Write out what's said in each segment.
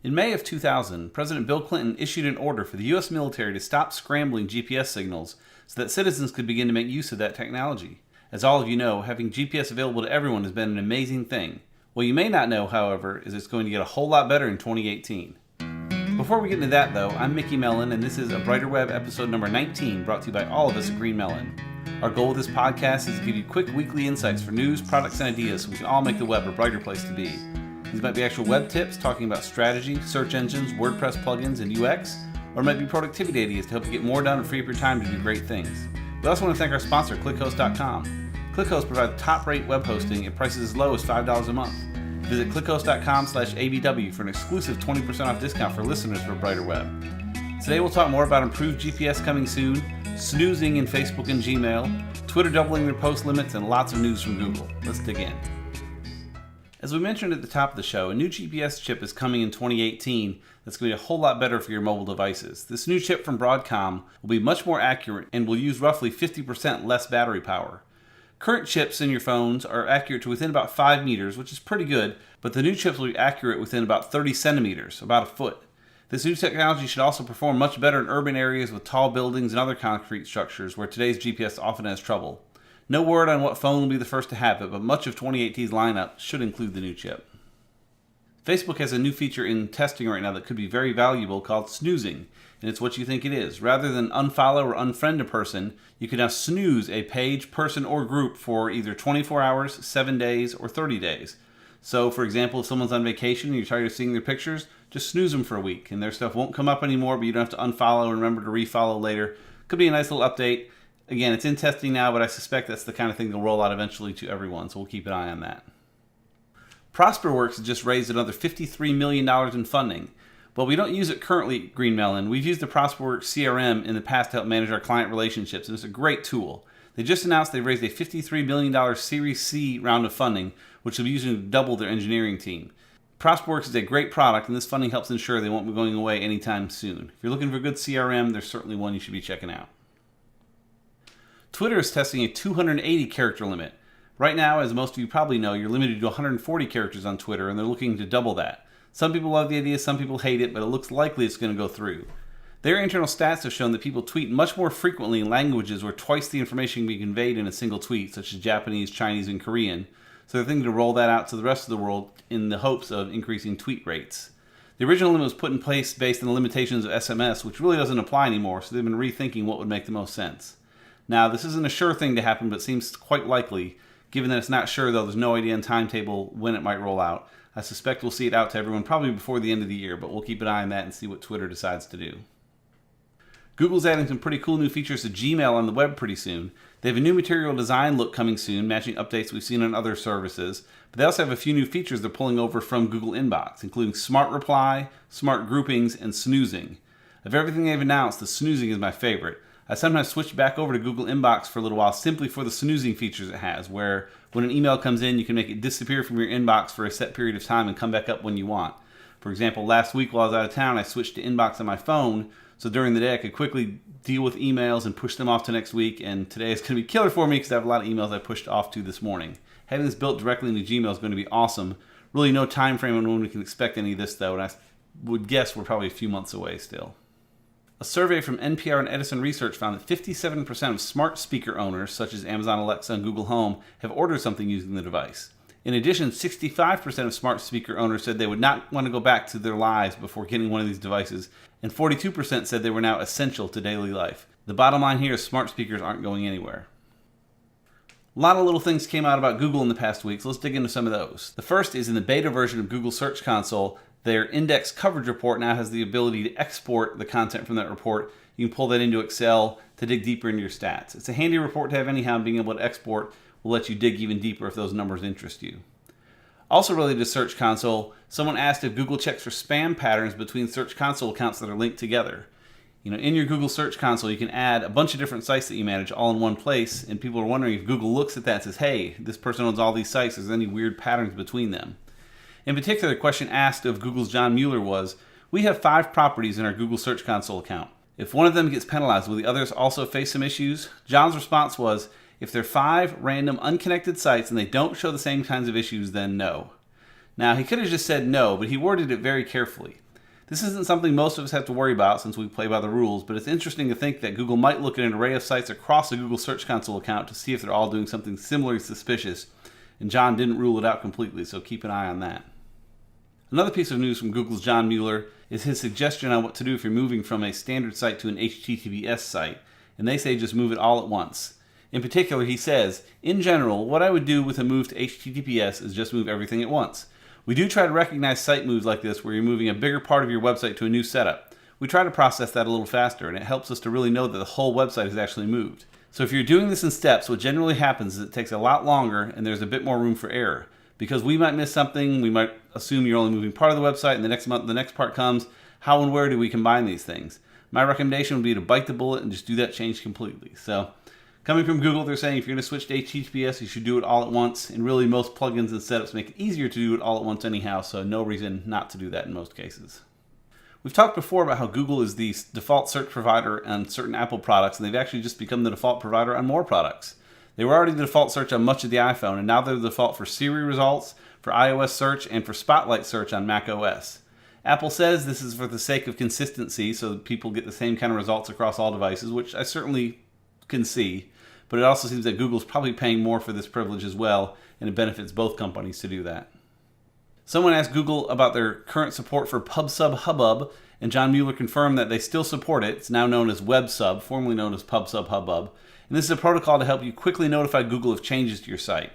In May of 2000, President Bill Clinton issued an order for the U.S. military to stop scrambling GPS signals so that citizens could begin to make use of that technology. As all of you know, having GPS available to everyone has been an amazing thing. What you may not know, however, is it's going to get a whole lot better in 2018. Before we get into that, though, I'm Mickey Mellon, and this is A Brighter Web episode number 19, brought to you by all of us at Green Mellon. Our goal with this podcast is to give you quick weekly insights for news, products, and ideas so we can all make the web a brighter place to be. These might be actual web tips talking about strategy, search engines, WordPress plugins, and UX, or it might be productivity ideas to help you get more done and free up your time to do great things. We also want to thank our sponsor, ClickHost.com. ClickHost provides top-rate web hosting at prices as low as $5 a month. Visit clickhost.com/ABW for an exclusive 20% off discount for listeners for a brighter web. Today we'll talk more about improved GPS coming soon, snoozing in Facebook and Gmail, Twitter doubling their post limits, and lots of news from Google. Let's dig in. As we mentioned at the top of the show, a new GPS chip is coming in 2018 that's going to be a whole lot better for your mobile devices. This new chip from Broadcom will be much more accurate and will use roughly 50% less battery power. Current chips in your phones are accurate to within about 5 meters, which is pretty good, but the new chips will be accurate within about 30 centimeters, about a foot. This new technology should also perform much better in urban areas with tall buildings and other concrete structures where today's GPS often has trouble. No word on what phone will be the first to have it, but much of 2018's lineup should include the new chip. Facebook has a new feature in testing right now that could be very valuable called Snoozing, and it's what you think it is. Rather than unfollow or unfriend a person, you can now snooze a page, person, or group for either 24 hours, 7 days, or 30 days. So, for example, if someone's on vacation and you're tired of seeing their pictures, just snooze them for a week, and their stuff won't come up anymore, but you don't have to unfollow and remember to refollow later. Could be a nice little update. Again, it's in testing now, but I suspect that's the kind of thing that'll roll out eventually to everyone, so we'll keep an eye on that. ProsperWorks has just raised another $53 million in funding. While we don't use it currently at Green Mellon, we've used the ProsperWorks CRM in the past to help manage our client relationships, and it's a great tool. They just announced they raised a $53 million Series C round of funding, which will be used to double their engineering team. ProsperWorks is a great product, and this funding helps ensure they won't be going away anytime soon. If you're looking for a good CRM, there's certainly one you should be checking out. Twitter is testing a 280 character limit. Right now, as most of you probably know, you're limited to 140 characters on Twitter, and they're looking to double that. Some people love the idea, some people hate it, but it looks likely it's going to go through. Their internal stats have shown that people tweet much more frequently in languages where twice the information can be conveyed in a single tweet, such as Japanese, Chinese, and Korean. So they're thinking to roll that out to the rest of the world in the hopes of increasing tweet rates. The original limit was put in place based on the limitations of SMS, which really doesn't apply anymore, so they've been rethinking what would make the most sense. Now, this isn't a sure thing to happen, but seems quite likely. Given that it's not sure, though, there's no idea on timetable when it might roll out. I suspect we'll see it out to everyone probably before the end of the year, but we'll keep an eye on that and see what Twitter decides to do. Google's adding some pretty cool new features to Gmail on the web pretty soon. They have a new material design look coming soon, matching updates we've seen on other services, but they also have a few new features they're pulling over from Google Inbox, including Smart Reply, Smart Groupings, and Snoozing. Of everything they've announced, the Snoozing is my favorite. I sometimes switch back over to Google Inbox for a little while simply for the snoozing features it has, where when an email comes in, you can make it disappear from your inbox for a set period of time and come back up when you want. For example, last week while I was out of town, I switched to Inbox on my phone, so during the day I could quickly deal with emails and push them off to next week, and today is going to be killer for me because I have a lot of emails I pushed off to this morning. Having this built directly into Gmail is going to be awesome. Really no time frame on when we can expect any of this, though, and I would guess we're probably a few months away still. A survey from NPR and Edison Research found that 57% of smart speaker owners, such as Amazon Alexa and Google Home, have ordered something using the device. In addition, 65% of smart speaker owners said they would not want to go back to their lives before getting one of these devices, and 42% said they were now essential to daily life. The bottom line here is smart speakers aren't going anywhere. A lot of little things came out about Google in the past week, so let's dig into some of those. The first is in the beta version of Google Search Console, their index coverage report now has the ability to export the content from that report. You can pull that into Excel to dig deeper into your stats. It's a handy report to have anyhow, and being able to export will let you dig even deeper if those numbers interest you. Also related to Search Console, someone asked if Google checks for spam patterns between Search Console accounts that are linked together. In your Google Search Console, you can add a bunch of different sites that you manage all in one place, and people are wondering if Google looks at that and says, hey, this person owns all these sites, is there any weird patterns between them? In particular, the question asked of Google's John Mueller was, we have 5 properties in our Google Search Console account. If one of them gets penalized, will the others also face some issues? John's response was, if they're 5 random unconnected sites and they don't show the same kinds of issues, then no. Now, he could have just said no, but he worded it very carefully. This isn't something most of us have to worry about since we play by the rules, but it's interesting to think that Google might look at an array of sites across a Google Search Console account to see if they're all doing something similarly suspicious, and John didn't rule it out completely, so keep an eye on that. Another piece of news from Google's John Mueller is his suggestion on what to do if you're moving from a standard site to an HTTPS site, and they say just move it all at once. In particular, he says, in general, what I would do with a move to HTTPS is just move everything at once. We do try to recognize site moves like this where you're moving a bigger part of your website to a new setup. We try to process that a little faster, and it helps us to really know that the whole website is actually moved. So if you're doing this in steps, what generally happens is it takes a lot longer and there's a bit more room for error. Because we might miss something, we might assume you're only moving part of the website, and the next month the next part comes. How and where do we combine these things? My recommendation would be to bite the bullet and just do that change completely. So coming from Google, they're saying if you're going to switch to HTTPS, you should do it all at once. And really, most plugins and setups make it easier to do it all at once anyhow, so no reason not to do that in most cases. We've talked before about how Google is the default search provider on certain Apple products, and they've actually just become the default provider on more products. They were already the default search on much of the iPhone, and now they're the default for Siri results, for iOS search, and for Spotlight search on macOS. Apple says this is for the sake of consistency, so that people get the same kind of results across all devices, which I certainly can see. But it also seems that Google's probably paying more for this privilege as well, and it benefits both companies to do that. Someone asked Google about their current support for PubSub Hubbub, and John Mueller confirmed that they still support it. It's now known as WebSub, formerly known as PubSub Hubbub. And this is a protocol to help you quickly notify Google of changes to your site.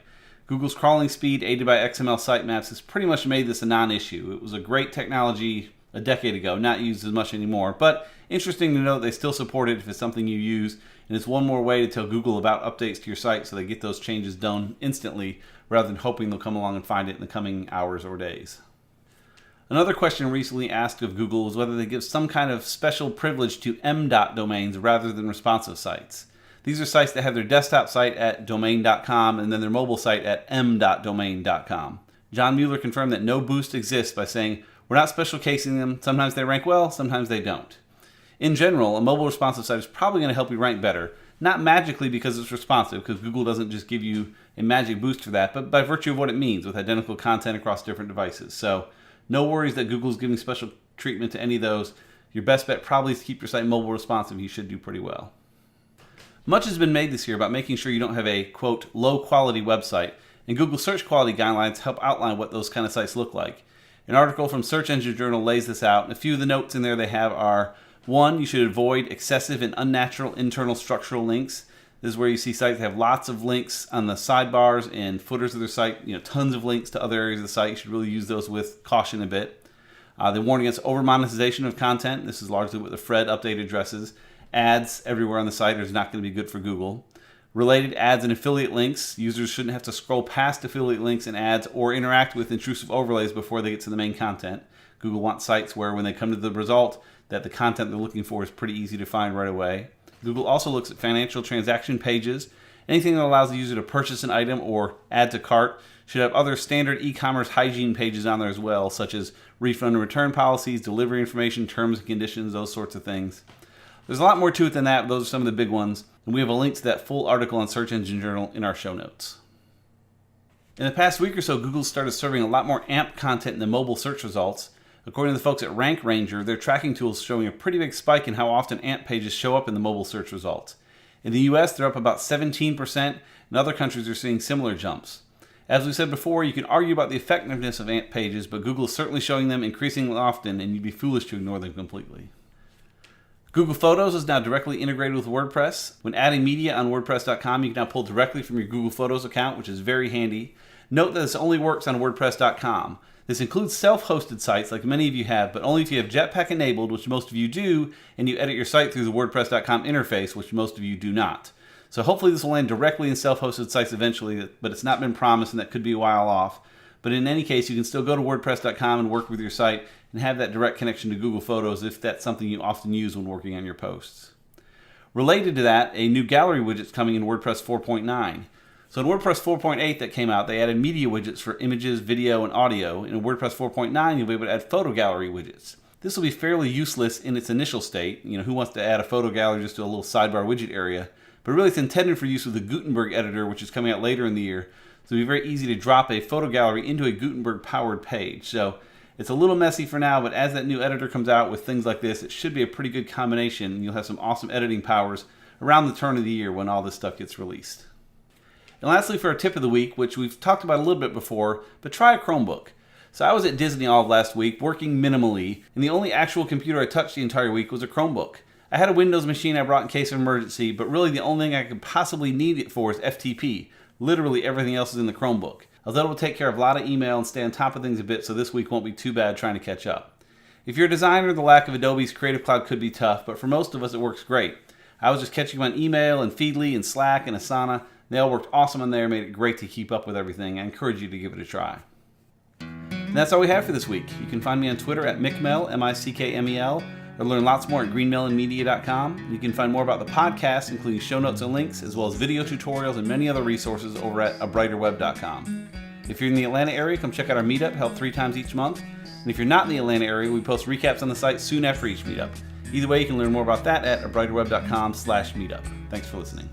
Google's crawling speed, aided by XML sitemaps, has pretty much made this a non-issue. It was a great technology a decade ago, not used as much anymore, but interesting to know they still support it if it's something you use, and it's one more way to tell Google about updates to your site so they get those changes done instantly rather than hoping they'll come along and find it in the coming hours or days. Another question recently asked of Google was whether they give some kind of special privilege to MDOT domains rather than responsive sites. These are sites that have their desktop site at domain.com and then their mobile site at m.domain.com. John Mueller confirmed that no boost exists by saying, we're not special casing them, sometimes they rank well, sometimes they don't. In general, a mobile responsive site is probably going to help you rank better, not magically because it's responsive, because Google doesn't just give you a magic boost for that, but by virtue of what it means with identical content across different devices. So no worries that Google's giving special treatment to any of those. Your best bet probably is to keep your site mobile responsive. You should do pretty well. Much has been made this year about making sure you don't have a, quote, low-quality website, and Google search quality guidelines help outline what those kind of sites look like. An article from Search Engine Journal lays this out, and a few of the notes in there they have are, 1, you should avoid excessive and unnatural internal structural links. This is where you see sites that have lots of links on the sidebars and footers of their site, tons of links to other areas of the site. You should really use those with caution a bit. They warn against over-monetization of content. This is largely what the Fred update addresses. Ads everywhere on the site is not going to be good for Google. Related ads and affiliate links. Users shouldn't have to scroll past affiliate links and ads or interact with intrusive overlays before they get to the main content. Google wants sites where when they come to the result that the content they're looking for is pretty easy to find right away. Google also looks at financial transaction pages. Anything that allows the user to purchase an item or add to cart should have other standard e-commerce hygiene pages on there as well, such as refund and return policies, delivery information, terms and conditions, those sorts of things. There's a lot more to it than that, but those are some of the big ones, and we have a link to that full article on Search Engine Journal in our show notes. In the past week or so, Google started serving a lot more AMP content in the mobile search results. According to the folks at Rank Ranger, their tracking tool is showing a pretty big spike in how often AMP pages show up in the mobile search results. In the US, they're up about 17%, and other countries are seeing similar jumps. As we said before, you can argue about the effectiveness of AMP pages, but Google is certainly showing them increasingly often, and you'd be foolish to ignore them completely. Google Photos is now directly integrated with WordPress. When adding media on WordPress.com, you can now pull directly from your Google Photos account, which is very handy. Note that this only works on WordPress.com. This includes self-hosted sites like many of you have, but only if you have Jetpack enabled, which most of you do, and you edit your site through the WordPress.com interface, which most of you do not. So hopefully this will land directly in self-hosted sites eventually, but it's not been promised and that could be a while off. But in any case, you can still go to WordPress.com and work with your site and have that direct connection to Google Photos if that's something you often use when working on your posts. Related to that, a new gallery widget is coming in WordPress 4.9. So in WordPress 4.8 that came out, they added media widgets for images, video, and audio. And in WordPress 4.9, you'll be able to add photo gallery widgets. This will be fairly useless in its initial state. Who wants to add a photo gallery just to a little sidebar widget area? But really it's intended for use with the Gutenberg editor, which is coming out later in the year. So it'll be very easy to drop a photo gallery into a Gutenberg-powered page. So It's a little messy for now, but as that new editor comes out with things like this, it should be a pretty good combination, and you'll have some awesome editing powers around the turn of the year when all this stuff gets released. And lastly, for our tip of the week, which we've talked about a little bit before, but try a Chromebook. So I was at Disney all of last week, working minimally, and the only actual computer I touched the entire week was a Chromebook. I had a Windows machine I brought in case of emergency, but really the only thing I could possibly need it for is FTP. Literally everything else is in the Chromebook. Although it will take care of a lot of email and stay on top of things a bit, so this week won't be too bad trying to catch up. If you're a designer, the lack of Adobe's Creative Cloud could be tough, but for most of us it works great. I was just catching up on email and Feedly and Slack and Asana. They all worked awesome on there, made it great to keep up with everything. I encourage you to give it a try. And that's all we have for this week. You can find me on Twitter at Mickmel, M-I-C-K-M-E-L, or learn lots more at greenmelonmedia.com. You can find more about the podcast, including show notes and links, as well as video tutorials and many other resources over at abrighterweb.com. If you're in the Atlanta area, come check out our meetup, held 3 times each month. And if you're not in the Atlanta area, we post recaps on the site soon after each meetup. Either way, you can learn more about that at abrighterweb.com/meetup. Thanks for listening.